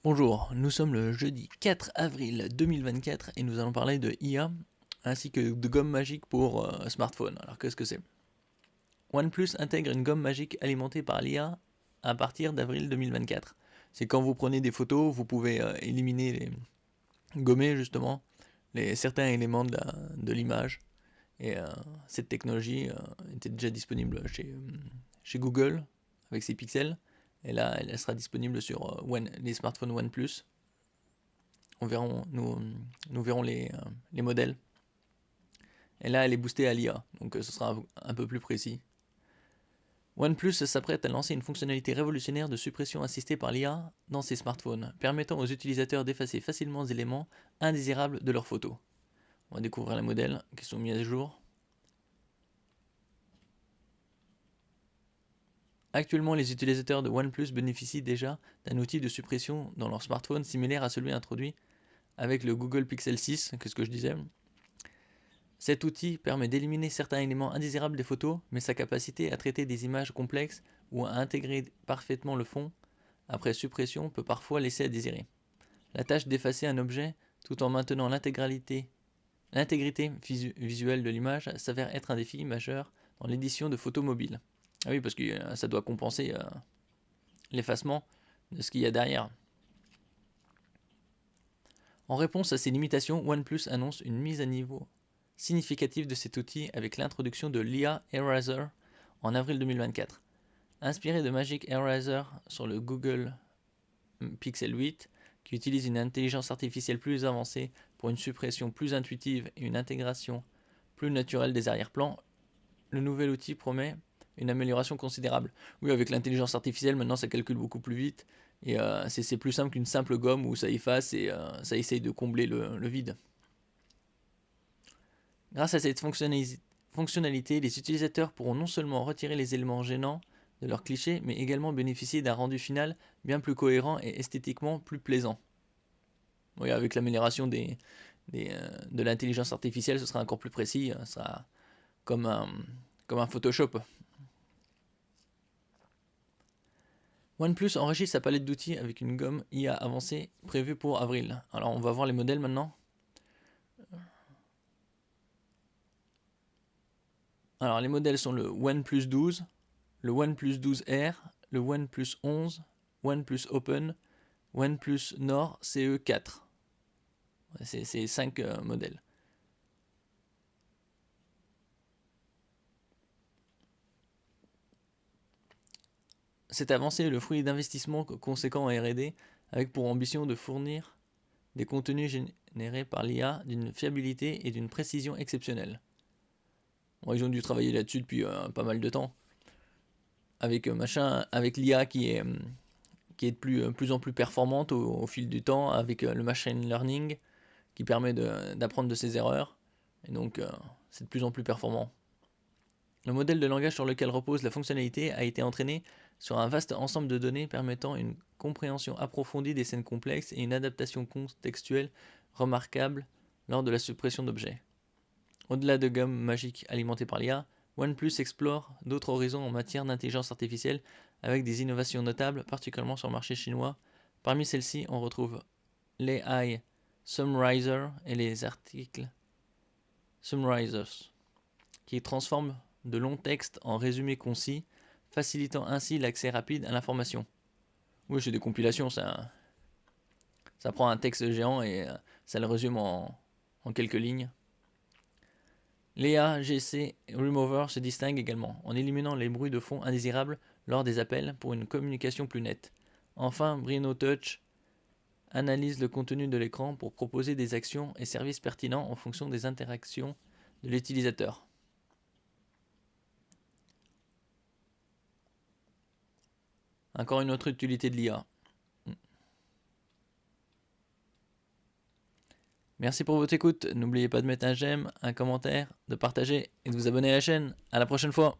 Bonjour, nous sommes le jeudi 4 avril 2024 et nous allons parler de IA ainsi que de gomme magique pour smartphone. Alors qu'est-ce que c'est? OnePlus intègre une gomme magique alimentée par l'IA à partir d'avril 2024. C'est quand vous prenez des photos, vous pouvez gommer justement certains éléments de l'image. Et cette technologie était déjà disponible chez Google avec ses pixels. Et là, elle sera disponible sur les smartphones OnePlus. Nous verrons les modèles. Et là, elle est boostée à l'IA, donc ce sera un peu plus précis. OnePlus s'apprête à lancer une fonctionnalité révolutionnaire de suppression assistée par l'IA dans ses smartphones, permettant aux utilisateurs d'effacer facilement des éléments indésirables de leurs photos. On va découvrir les modèles qui sont mis à jour. Actuellement, les utilisateurs de OnePlus bénéficient déjà d'un outil de suppression dans leur smartphone similaire à celui introduit avec le Google Pixel 6, qu'est-ce que je disais. Cet outil permet d'éliminer certains éléments indésirables des photos, mais sa capacité à traiter des images complexes ou à intégrer parfaitement le fond après suppression peut parfois laisser à désirer. La tâche d'effacer un objet tout en maintenant l'intégrité visuelle de l'image s'avère être un défi majeur dans l'édition de photos mobiles. Ah oui, parce que ça doit compenser l'effacement de ce qu'il y a derrière. En réponse à ces limitations, OnePlus annonce une mise à niveau significative de cet outil avec l'introduction de l'IA Eraser en avril 2024. Inspiré de Magic Eraser sur le Google Pixel 8, qui utilise une intelligence artificielle plus avancée pour une suppression plus intuitive et une intégration plus naturelle des arrière-plans, le nouvel outil promet une amélioration considérable. Oui, avec l'intelligence artificielle, maintenant ça calcule beaucoup plus vite, et c'est plus simple qu'une simple gomme où ça efface et ça essaye de combler le vide. Grâce à cette fonctionnalité, les utilisateurs pourront non seulement retirer les éléments gênants de leurs clichés, mais également bénéficier d'un rendu final bien plus cohérent et esthétiquement plus plaisant. Oui, avec l'amélioration de l'intelligence artificielle, ce sera encore plus précis, ce sera comme un Photoshop. OnePlus enrichit sa palette d'outils avec une gomme IA avancée prévue pour avril. Alors on va voir les modèles maintenant. Alors les modèles sont le OnePlus 12, le OnePlus 12R, le OnePlus 11, OnePlus Open, OnePlus Nord CE4. C'est 5 modèles. Cette avancée est le fruit d'investissements conséquents en R&D avec pour ambition de fournir des contenus générés par l'IA d'une fiabilité et d'une précision exceptionnelles. Bon, ils ont dû travailler là-dessus depuis pas mal de temps. Avec l'IA qui est de plus en plus performante au fil du temps, avec le machine learning qui permet d'apprendre de ses erreurs. Et donc, c'est de plus en plus performant. Le modèle de langage sur lequel repose la fonctionnalité a été entraîné sur un vaste ensemble de données permettant une compréhension approfondie des scènes complexes et une adaptation contextuelle remarquable lors de la suppression d'objets. Au-delà de gommes magiques alimentées par l'IA, OnePlus explore d'autres horizons en matière d'intelligence artificielle avec des innovations notables, particulièrement sur le marché chinois. Parmi celles-ci, on retrouve l'AI Summarizer et les articles Summarizers, qui transforment de longs textes en résumés concis, facilitant ainsi l'accès rapide à l'information. Oui, c'est des compilations, ça prend un texte géant et ça le résume en quelques lignes. L'EA-GC Remover se distingue également en éliminant les bruits de fond indésirables lors des appels pour une communication plus nette. Enfin, Brino Touch analyse le contenu de l'écran pour proposer des actions et services pertinents en fonction des interactions de l'utilisateur. Encore une autre utilité de l'IA. Merci pour votre écoute. N'oubliez pas de mettre un j'aime, un commentaire, de partager et de vous abonner à la chaîne. À la prochaine fois.